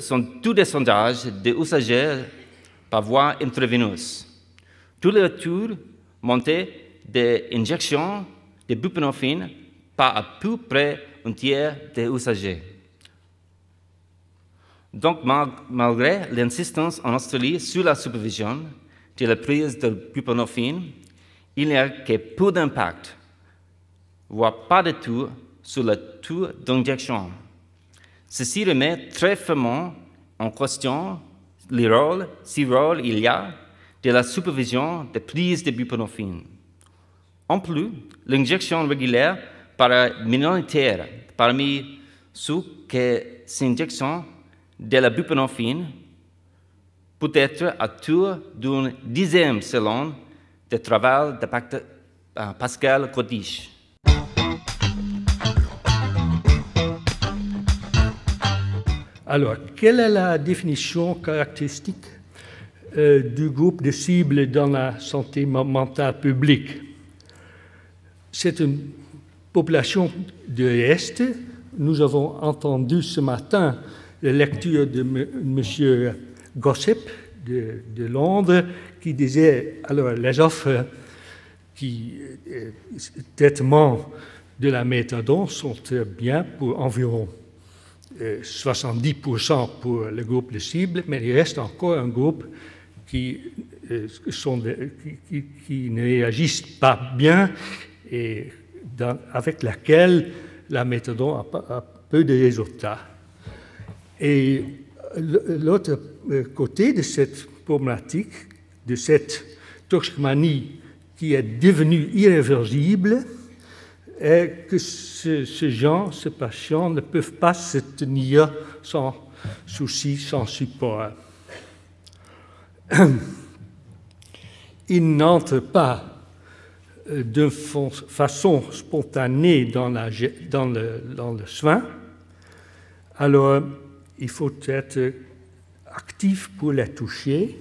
sont tous des sondages des usagers par voie intraveineuse. Tous les retours montaient des injections de buprenorphine par à peu près un tiers des usagers. Donc, malgré l'insistance en Australie sur la supervision de la prise de buprenorphine, il n'y a que peu d'impact, voire pas du tout, sur le taux d'injection. Ceci remet très fermement en question si rôle il y a de la supervision de prise de buprenorphine. En plus, l'injection régulière paraît minoritaire parmi ceux qui s'injectent de la buprenorphine, peut-être à tour d'une dixième selon le travail de Pascal Kotisch. Alors, quelle est la définition caractéristique du groupe de cible dans la santé mentale publique? C'est une population de l'Est. Nous avons entendu ce matin la lecture de M. Gossip de Londres qui disait alors les offres traitement de la méthadone sont bien pour environ 70% pour le groupe de cible, mais il reste encore un groupe qui ne réagissent pas bien et avec laquelle la méthadone a peu de résultats. Et l'autre côté de cette problématique, de cette toxicomanie qui est devenue irréversible, est que ces patients ne peuvent pas se tenir sans souci, sans support. Ils n'entrent pas de façon spontanée dans le soin, alors il faut être actif pour les toucher.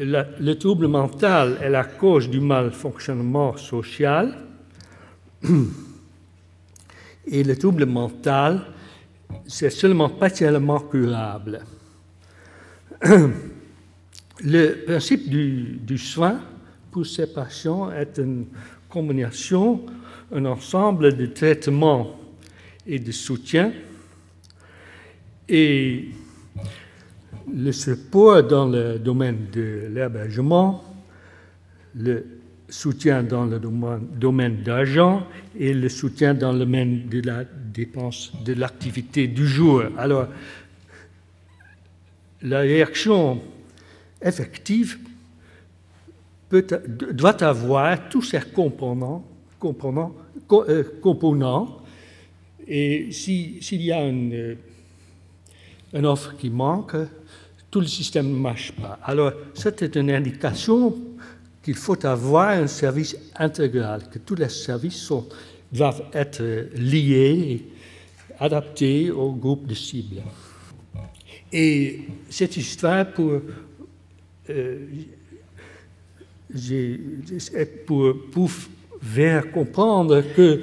Le trouble mental est la cause du malfonctionnement social et le trouble mental, c'est seulement partiellement curable. Le principe du soin pour ces patients est une combinaison, un ensemble de traitements et de soutien. Et le support dans le domaine de l'hébergement, le soutien dans le domaine d'argent et le soutien dans le domaine de la dépense de l'activité du jour. Alors, la réaction effective doit avoir tous ces composants et s'il y a une offre qui manque, tout le système ne marche pas. Alors, c'est une indication qu'il faut avoir un service intégral, que tous les services doivent être liés et adaptés au groupe de cible. Et cette histoire pour faire comprendre que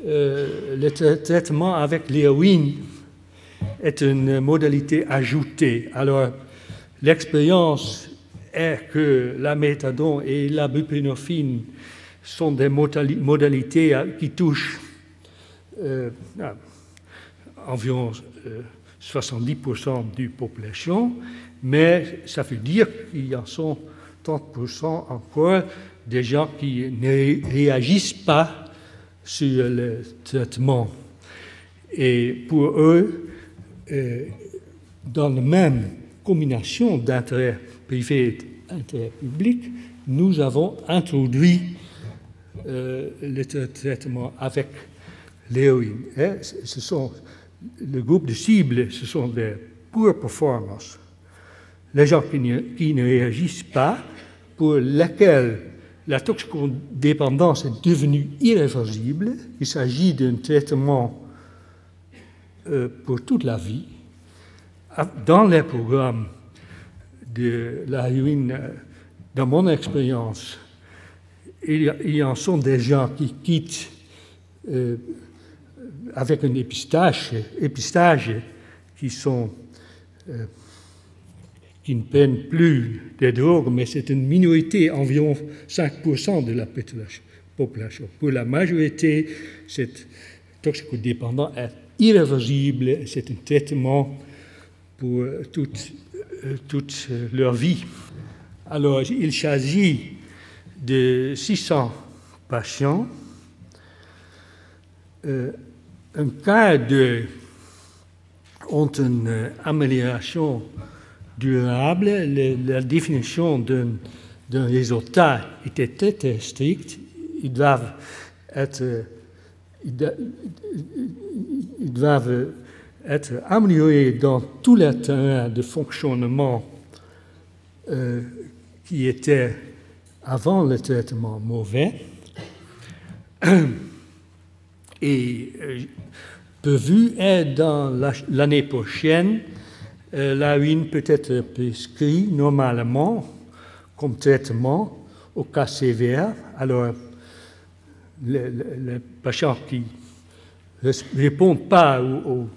le traitement avec l'héroïne est une modalité ajoutée. Alors, l'expérience est que la méthadone et la buprenorphine sont des modalités qui touchent environ 70% de la population, mais ça veut dire qu'il y en sont 30% encore des gens qui ne réagissent pas sur le traitement. Et pour eux, dans la même combinaison d'intérêts privés et d'intérêts publics, nous avons introduit le traitement avec l'héroïne. Le groupe de cible, ce sont des poor performers. Les gens qui ne réagissent pas, pour lesquels la toxicodépendance est devenue irréversible, il s'agit d'un traitement pour toute la vie. Dans les programmes de l'héroïne, dans mon expérience, il y en sont des gens qui quittent avec un épistage qui ne prennent plus des drogues, mais c'est une minorité, environ 5% de la population. Pour la majorité, cette toxicodépendance est irréversible, c'est un traitement pour toute leur vie. Alors, il s'agit de 600 patients. Un cas ont une amélioration durable. La définition d'un résultat était très stricte. Ils doivent être améliorés dans tous les terrains de fonctionnement qui étaient avant le traitement mauvais. Et prévu est dans l'année prochaine, l'héroïne peut être prescrite normalement comme traitement au cas sévère. Alors, les patients qui ne répondent pas au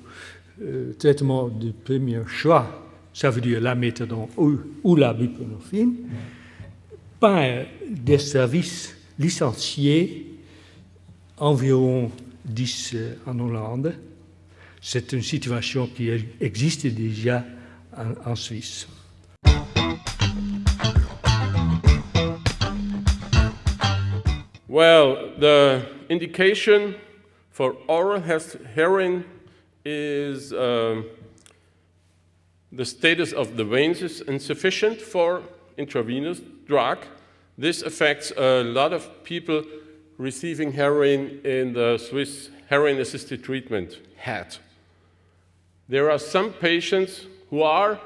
traitement de premier choix, ça veut dire la méthadone ou la buprenorphine, par des services licenciés, environ 10 en Hollande. C'est une situation qui existe déjà en Suisse. Well, the indication for oral heroin is the status of the veins is insufficient for intravenous drug. This affects a lot of people receiving heroin in the Swiss heroin-assisted treatment, HAT. There are some patients who are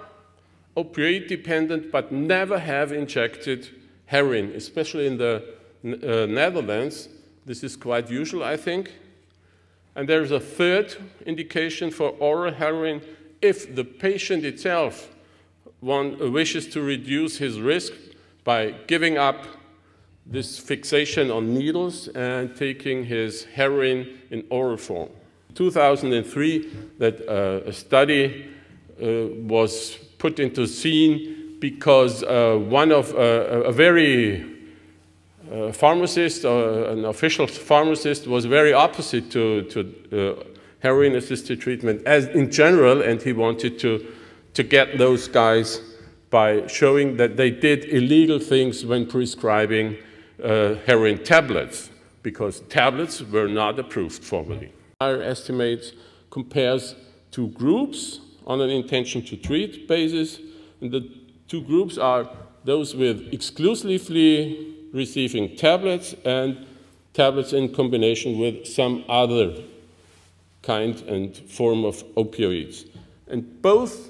opioid dependent but never have injected heroin, especially in the Netherlands. This is quite usual, I think. And there's a third indication for oral heroin if the patient itself wishes to reduce his risk by giving up this fixation on needles and taking his heroin in oral form. In 2003, that a study was put into scene because one of a very pharmacist, an official pharmacist, was very opposite to heroin-assisted treatment as in general, and he wanted to get those guys by showing that they did illegal things when prescribing heroin tablets, because tablets were not approved formally. Our estimates compares two groups on an intention to treat basis, and the two groups are those with exclusively receiving tablets and tablets in combination with some other kind and form of opioids. And both,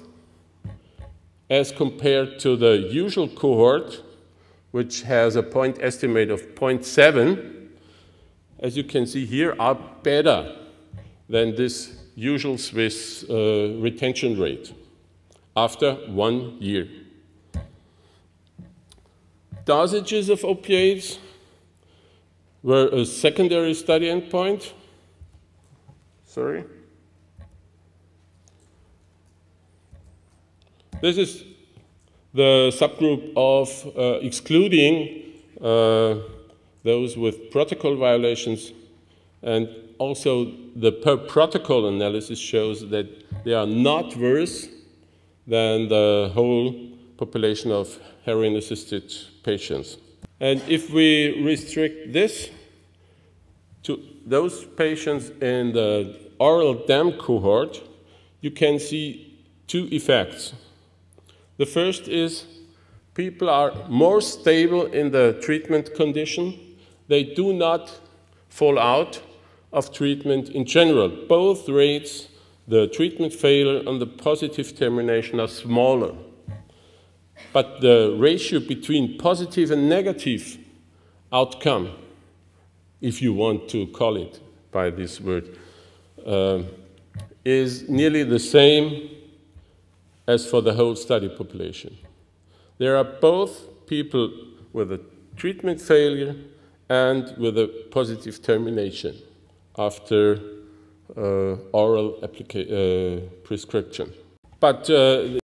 as compared to the usual cohort, which has a point estimate of 0.7, as you can see here, are better than this usual Swiss retention rate after 1 year. Dosages of opioids were a secondary study endpoint. Sorry. This is the subgroup of excluding those with protocol violations, and also the per protocol analysis shows that they are not worse than the whole population of heroin-assisted patients. And if we restrict this to those patients in the oral DAM cohort, you can see two effects. The first is people are more stable in the treatment condition. They do not fall out of treatment in general. Both rates, the treatment failure and the positive termination, are smaller. But the ratio between positive and negative outcome, if you want to call it by this word, is nearly the same as for the whole study population. There are both people with a treatment failure and with a positive termination after oral prescription. But